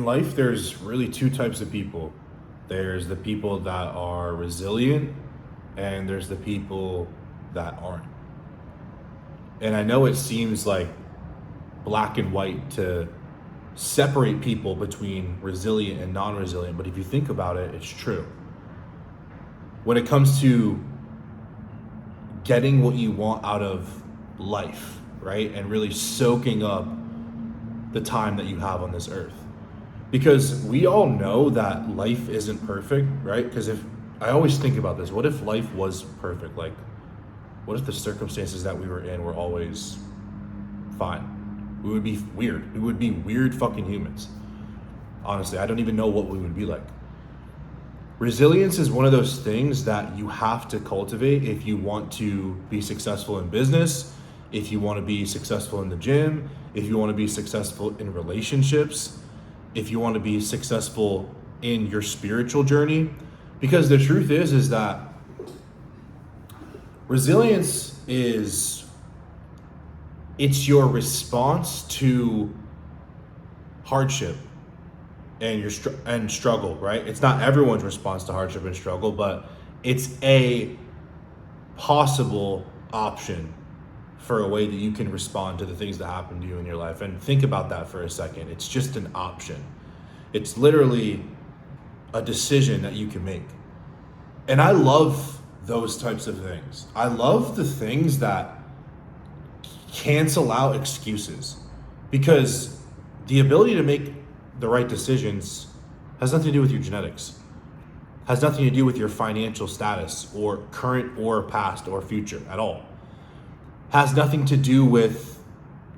In life, there's really two types of people. There's the people that are resilient, and there's the people that aren't. And I know it seems like black and white to separate people between resilient and non-resilient, but if you think about it, it's true. When it comes to getting what you want out of life, right? And really soaking up the time that you have on this earth. Because we all know that life isn't perfect, right? Because if I always think about this, what if life was perfect? Like, what if the circumstances that we were in were always fine? We would be weird. We would be weird fucking humans. Honestly, I don't even know what we would be like. Resilience is one of those things that you have to cultivate if you want to be successful in business, if you want to be successful in the gym, if you want to be successful in relationships, if you want to be successful in your spiritual journey. Because the truth is that resilience it's your response to hardship and struggle, right? It's not everyone's response to hardship and struggle, but it's a possible option for a way that you can respond to the things that happen to you in your life. And think about that for a second. It's just an option. It's literally a decision that you can make. And I love those types of things. I love the things that cancel out excuses, because the ability to make the right decisions has nothing to do with your genetics, has nothing to do with your financial status or current or past or future at all. Has nothing to do with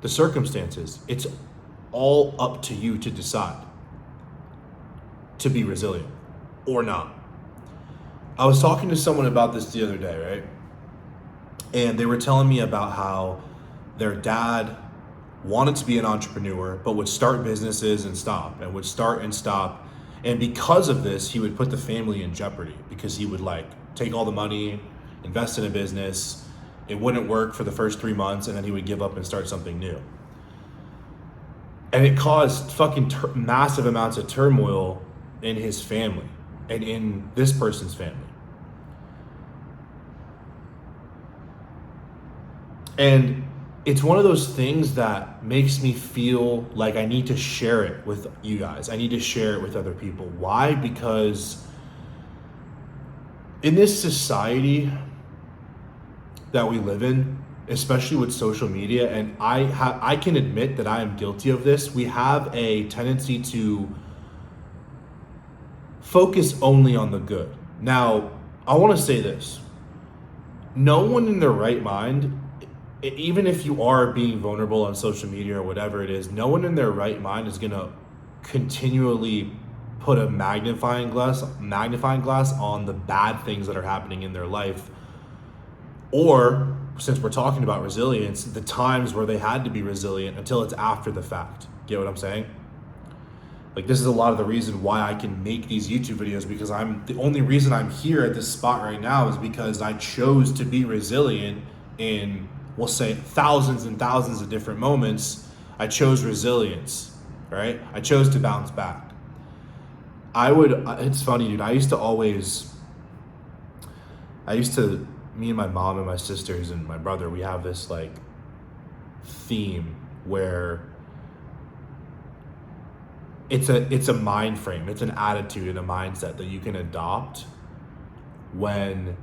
the circumstances. It's all up to you to decide to be resilient or not. I was talking to someone about this the other day, right? And they were telling me about how their dad wanted to be an entrepreneur, but would start businesses and stop, and would start and stop. And because of this, he would put the family in jeopardy, because he would take all the money, invest in a business. It wouldn't work for the first 3 months, and then he would give up and start something new. And it caused fucking massive amounts of turmoil in his family and in this person's family. And it's one of those things that makes me feel like I need to share it with you guys. I need to share it with other people. Why? Because in this society that we live in, especially with social media, and I can admit that I am guilty of this, we have a tendency to focus only on the good. Now, I want to say this. No one in their right mind, even if you are being vulnerable on social media or whatever it is, no one in their right mind is going to continually put a magnifying glass on the bad things that are happening in their life. Or, since we're talking about resilience, the times where they had to be resilient until it's after the fact. Get what I'm saying? Like, this is a lot of the reason why I can make these YouTube videos, because the only reason I'm here at this spot right now is because I chose to be resilient in, we'll say, thousands and thousands of different moments. I chose resilience, right? I chose to bounce back. It's funny, dude. Me and my mom and my sisters and my brother, we have this theme where it's a mind frame, it's an attitude and a mindset that you can adopt when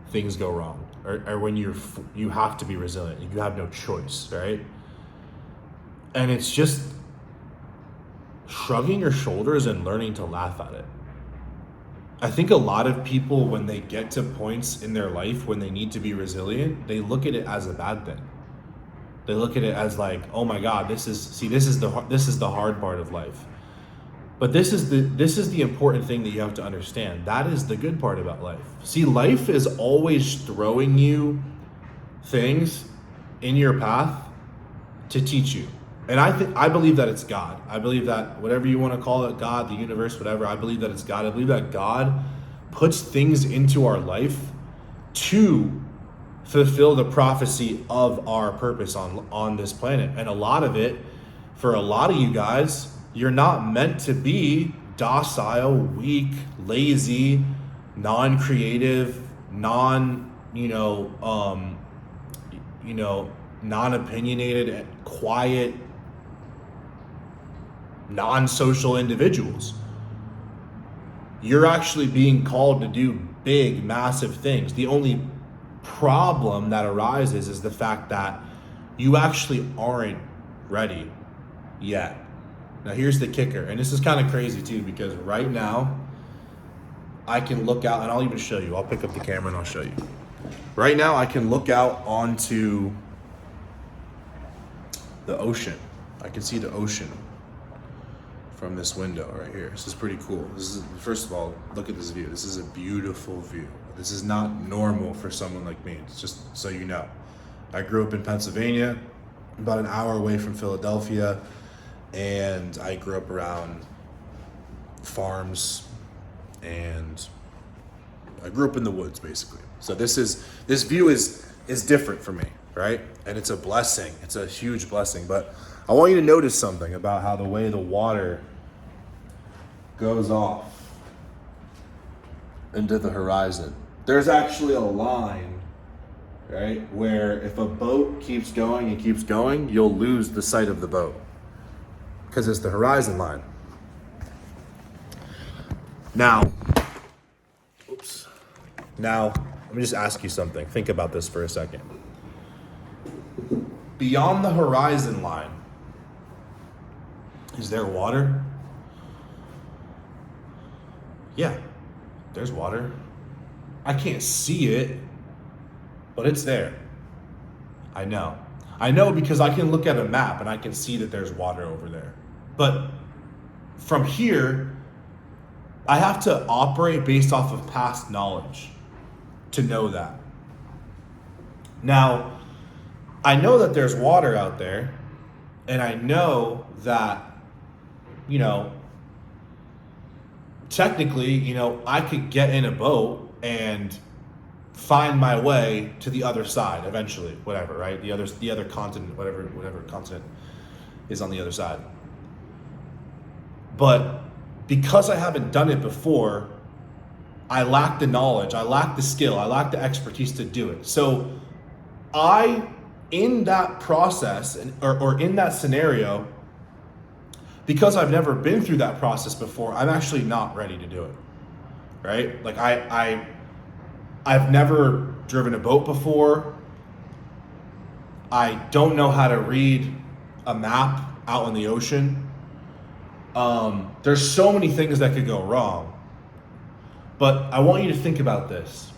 things go wrong, or when you have to be resilient. You have no choice, right? And it's just shrugging your shoulders and learning to laugh at it. I think a lot of people, when they get to points in their life when they need to be resilient, they look at it as a bad thing. They look at it as oh my God, this is the hard part of life. But this is the important thing that you have to understand. That is the good part about life. See, life is always throwing you things in your path to teach you. And I believe that it's God. I believe that whatever you want to call it, God, the universe, whatever, I believe that it's God. I believe that God puts things into our life to fulfill the prophecy of our purpose on this planet. And a lot of it, for a lot of you guys, you're not meant to be docile, weak, lazy, non-creative, non-opinionated, quiet, non-social individuals. You're actually being called to do big, massive things. The only problem that arises is the fact that you actually aren't ready yet. Now here's the kicker, and this is kind of crazy too, because right now I can look out, and I'll even show you. I'll pick up the camera and I'll show you. Right now I can look out onto the ocean. I can see the ocean from this window right here. This is pretty cool. This is, first of all, look at this view. This is a beautiful view. This is not normal for someone like me. It's just so you know. I grew up in Pennsylvania, about an hour away from Philadelphia, and I grew up around farms, and I grew up in the woods basically. So this view is different for me, right? And it's a blessing. It's a huge blessing. But I want you to notice something about how the way the water goes off into the horizon. There's actually a line, right, where if a boat keeps going and keeps going, you'll lose the sight of the boat because it's the horizon line. Now, let me just ask you something. Think about this for a second. Beyond the horizon line, is there water? Yeah, there's water. I can't see it, but it's there. I know. I know because I can look at a map and I can see that there's water over there. But from here, I have to operate based off of past knowledge to know that. Now, I know that there's water out there, and I know that, technically, I could get in a boat and find my way to the other side eventually, whatever, right? The other continent, whatever continent is on the other side. But because I haven't done it before, I lack the knowledge, I lack the skill, I lack the expertise to do it. So in that process, or in that scenario, because I've never been through that process before, I'm actually not ready to do it, right? Like I've never driven a boat before. I don't know how to read a map out in the ocean. There's so many things that could go wrong. But I want you to think about this.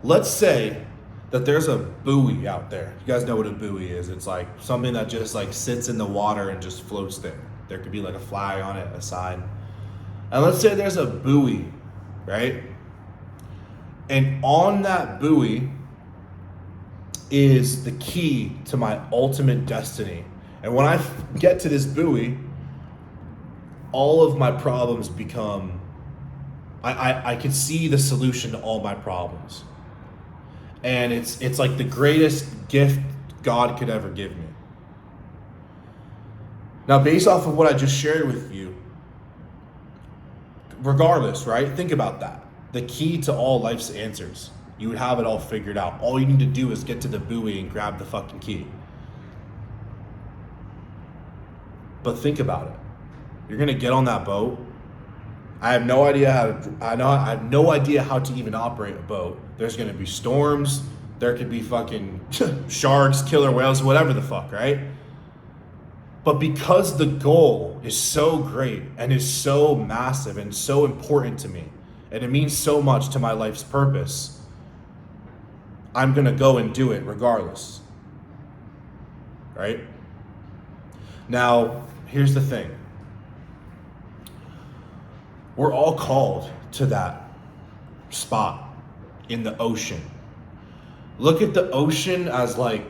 Let's say that there's a buoy out there. You guys know what a buoy is. It's like something that just like sits in the water and just floats there. There could be like a flag on it, a sign. And let's say there's a buoy, right? And on that buoy is the key to my ultimate destiny. And when I get to this buoy, all of my problems become, I can see the solution to all my problems. And it's like the greatest gift God could ever give me. Now, based off of what I just shared with you, regardless, right? Think about that. The key to all life's answers. You would have it all figured out. All you need to do is get to the buoy and grab the fucking key. But think about it. You're gonna get on that boat. I have no idea how to even operate a boat. There's gonna be storms. There could be fucking sharks, killer whales, whatever the fuck, right? But because the goal is so great and is so massive and so important to me, and it means so much to my life's purpose, I'm gonna go and do it regardless, right? Now, here's the thing. We're all called to that spot in the ocean. Look at the ocean as like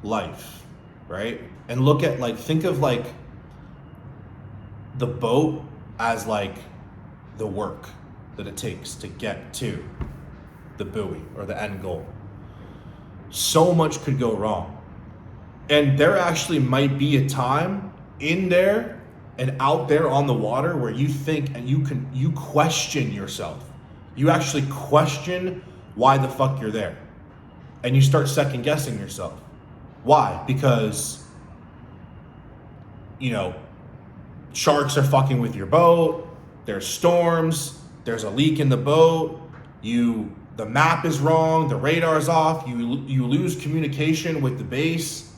life, right? And think of like the boat as like the work that it takes to get to the buoy or the end goal. So much could go wrong. And there actually might be a time in there and out there on the water where you think and you question yourself. You actually question why the fuck you're there. And you start second guessing yourself. Why? Because, sharks are fucking with your boat, there's storms, there's a leak in the boat, the map is wrong, the radar's off, you lose communication with the base.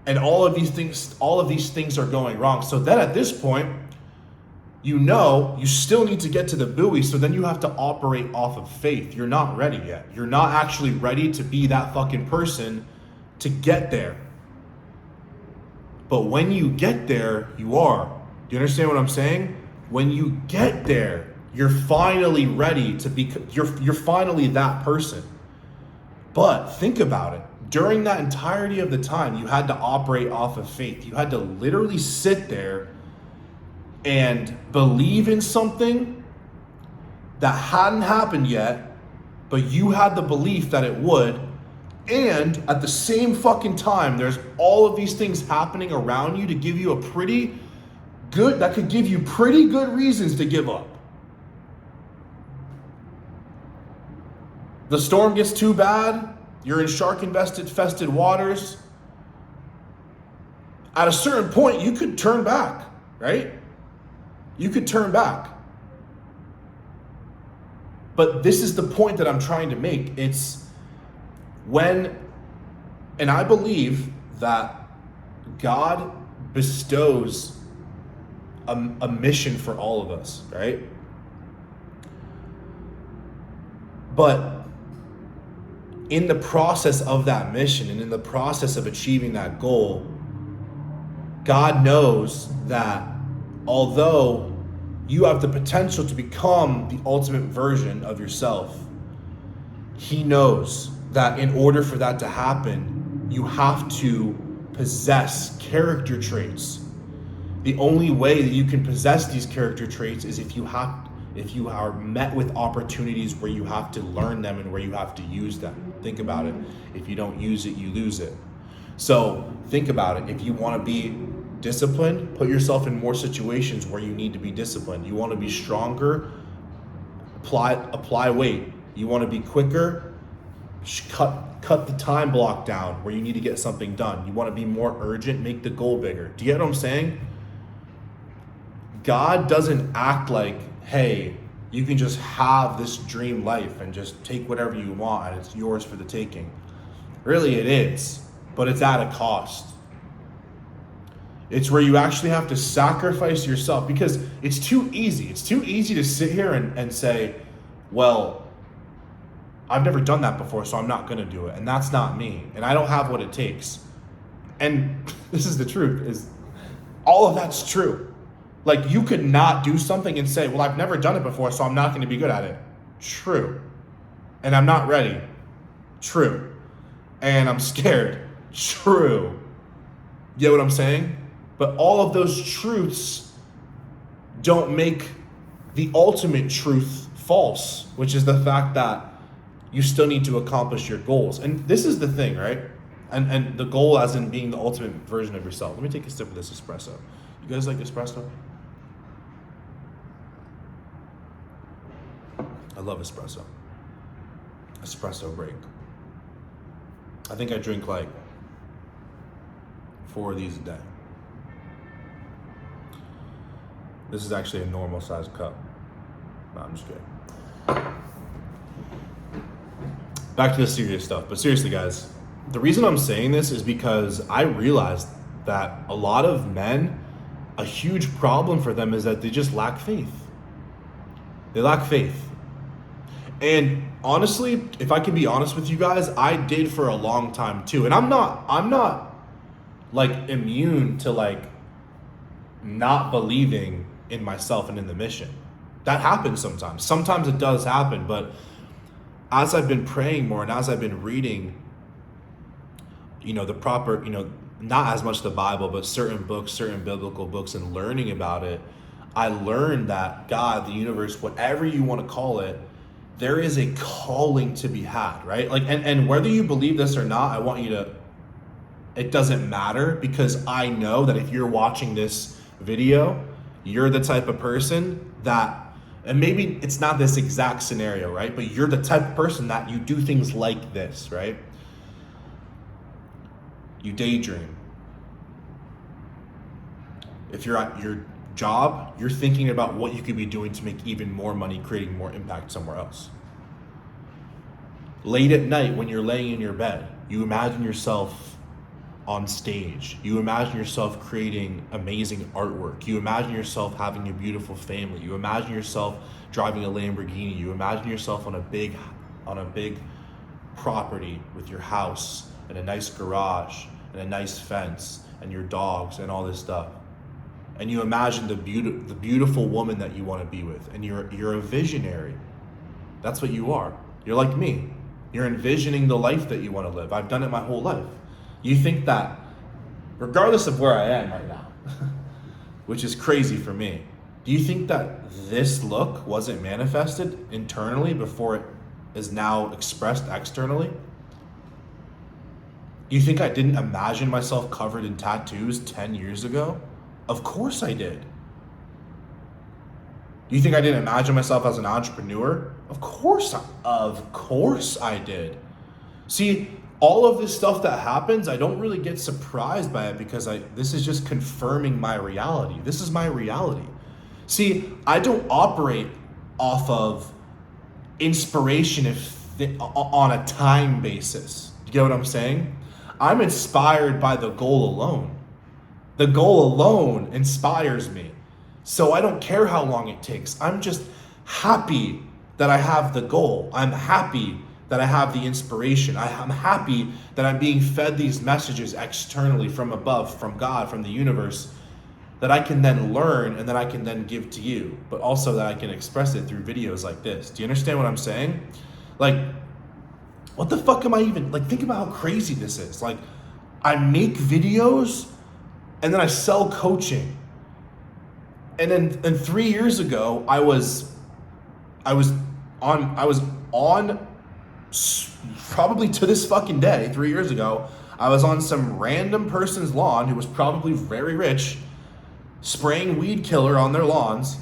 And all of these things are going wrong. So then at this point, you still need to get to the buoy, so then you have to operate off of faith. You're not ready yet. You're not actually ready to be that fucking person to get there. But when you get there, you are. Do you understand what I'm saying? When you get there, you're finally ready to be, you're finally that person. But think about it. During that entirety of the time, you had to operate off of faith. You had to literally sit there and believe in something that hadn't happened yet, but you had the belief that it would. And at the same fucking time, there's all of these things happening around you to give you that could give you pretty good reasons to give up. The storm gets too bad. You're in shark-infested waters. At a certain point, you could turn back, right? You could turn back. But this is the point that I'm trying to make. It's and I believe that God bestows a mission for all of us, right? But in the process of that mission and in the process of achieving that goal, God knows that although you have the potential to become the ultimate version of yourself, He knows that in order for that to happen, you have to possess character traits. The only way that you can possess these character traits is if you are met with opportunities where you have to learn them and where you have to use them. Think about it. If you don't use it, you lose it. So think about it. If you want to be disciplined, put yourself in more situations where you need to be disciplined. You want to be stronger, apply weight. You want to be quicker, cut the time block down where you need to get something done. You want to be more urgent, make the goal bigger. Do you get what I'm saying? God doesn't act like, hey, you can just have this dream life and just take whatever you want and it's yours for the taking. Really, it is, but it's at a cost. It's where you actually have to sacrifice yourself, because it's too easy. It's too easy to sit here and say, well, I've never done that before, so I'm not going to do it. And that's not me. And I don't have what it takes. And this is the truth, is all of that's true. Like, you could not do something and say, well, I've never done it before, so I'm not going to be good at it. True. And I'm not ready. True. And I'm scared. True. You get what I'm saying? But all of those truths don't make the ultimate truth false, which is the fact that you still need to accomplish your goals. And this is the thing, right? And the goal as in being the ultimate version of yourself. Let me take a sip of this espresso. You guys like espresso? I love espresso. Espresso break. I think I drink like 4 of these a day. This is actually a normal sized cup. No, I'm just kidding. Back to the serious stuff. But seriously, guys, the reason I'm saying this is because I realized that a lot of men, a huge problem for them is that they just lack faith. They lack faith. And honestly, if I can be honest with you guys, I did for a long time too. And I'm not like immune to like not believing in myself and in the mission. That happens sometimes. Sometimes it does happen, but as I've been praying more and as I've been reading, the proper, not as much the Bible, but certain books, certain biblical books, and learning about it, I learned that God, the universe, whatever you want to call it, there is a calling to be had, right? Like, and whether you believe this or not, I want you to it doesn't matter, because I know that if you're watching this video, you're the type of person that, and maybe it's not this exact scenario, right? But you're the type of person that you do things like this, right? You daydream. If you're at your job, you're thinking about what you could be doing to make even more money, creating more impact somewhere else. Late at night when you're laying in your bed, you imagine yourself on stage. You imagine yourself creating amazing artwork. You imagine yourself having a beautiful family. You imagine yourself driving a Lamborghini. You imagine yourself on a big property with your house and a nice garage and a nice fence and your dogs and all this stuff. And you imagine the beautiful woman that you want to be with, and you're a visionary. That's what you are. You're like me. You're envisioning the life that you want to live. I've done it my whole life. You think that, regardless of where I am right now, which is crazy for me, do you think that this look wasn't manifested internally before it is now expressed externally? Do you think I didn't imagine myself covered in tattoos 10 years ago? Of course I did. Do you think I didn't imagine myself as an entrepreneur? Of course I did. See, all of this stuff that happens, I don't really get surprised by it, because this is just confirming my reality. This is my reality. See, I don't operate off of inspiration on a time basis. Do you get what I'm saying? I'm inspired by the goal alone. The goal alone inspires me. So I don't care how long it takes. I'm just happy that I have the goal. I'm happy that I have the inspiration. I'm happy that I'm being fed these messages externally from above, from God, from the universe, that I can then learn and that I can then give to you, but also that I can express it through videos like this. Do you understand what I'm saying? Like, what the fuck am I even, like, think about how crazy this is. Like, I make videos and then I sell coaching. And then 3 years ago, I was on probably to this fucking day, 3 years ago, I was on some random person's lawn who was probably very rich, spraying weed killer on their lawns,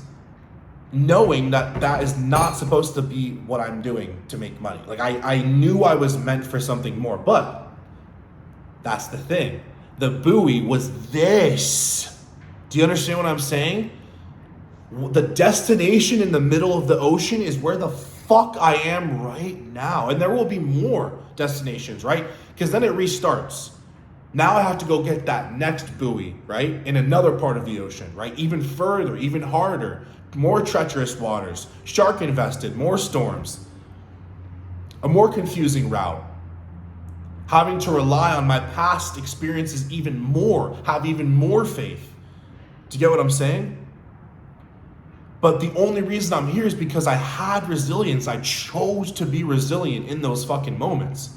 knowing that that is not supposed to be what I'm doing to make money. Like, I knew I was meant for something more, but that's the thing. The buoy was this. Do you understand what I'm saying? The destination in the middle of the ocean is where the fuck I am right now. And there will be more destinations, right? Because then it restarts. Now I have to go get that next buoy, right? In another part of the ocean, right? Even further, even harder, more treacherous waters, shark infested, more storms, a more confusing route. Having to rely on my past experiences even more, have even more faith. Do you get what I'm saying? But the only reason I'm here is because I had resilience. I chose to be resilient in those fucking moments.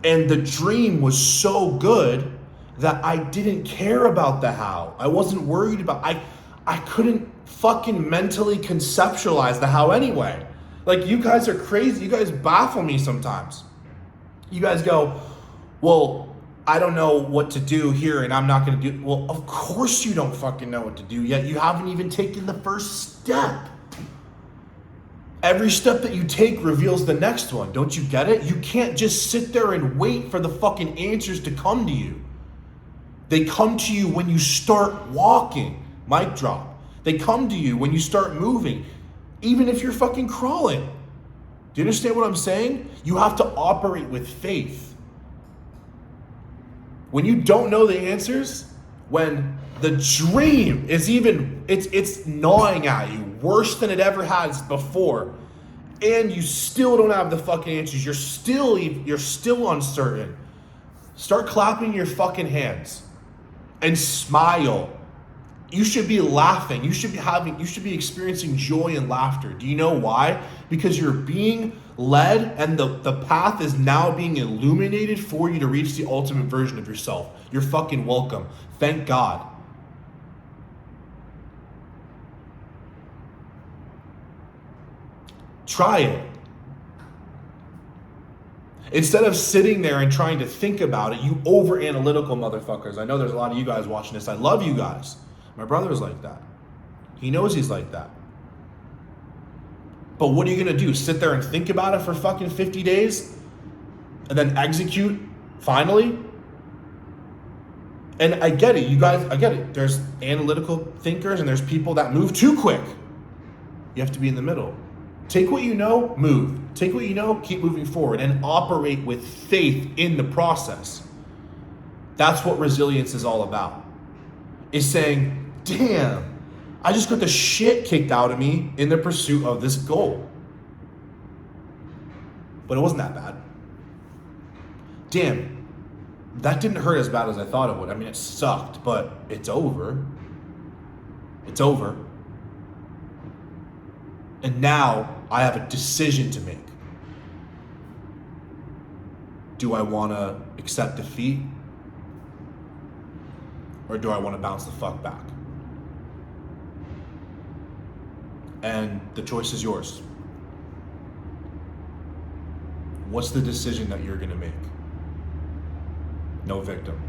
And the dream was so good that I didn't care about the how. I wasn't worried about, I couldn't fucking mentally conceptualize the how anyway. Like, you guys are crazy. You guys baffle me sometimes. You guys go, well, I don't know what to do here and I'm not going to do. Well, of course you don't fucking know what to do yet. You haven't even taken the first step. Every step that you take reveals the next one. Don't you get it? You can't just sit there and wait for the fucking answers to come to you. They come to you when you start walking. Mic drop. They come to you when you start moving, even if you're fucking crawling. Do you understand what I'm saying? You have to operate with faith. When you don't know the answers, when the dream is even, it's gnawing at you worse than it ever has before, and you still don't have the fucking answers, you're still uncertain, start clapping your fucking hands and smile. You should be laughing. You should be experiencing joy and laughter. Do you know why? Because you're being led and the path is now being illuminated for you to reach the ultimate version of yourself. You're fucking welcome. Thank God. Try it. Instead of sitting there and trying to think about it, you over analytical motherfuckers. I know there's a lot of you guys watching this. I love you guys. My brother's like that. He knows he's like that. But what are you gonna do? Sit there and think about it for fucking 50 days? And then execute finally? And I get it, you guys, I get it. There's analytical thinkers and there's people that move too quick. You have to be in the middle. Take what you know, move. Take what you know, keep moving forward and operate with faith in the process. That's what resilience is all about. Is saying, damn, I just got the shit kicked out of me in the pursuit of this goal. But it wasn't that bad. Damn, that didn't hurt as bad as I thought it would. I mean, it sucked, but it's over. It's over. And now I have a decision to make. Do I want to accept defeat? Or do I want to bounce the fuck back? And the choice is yours. What's the decision that you're going to make? No victim.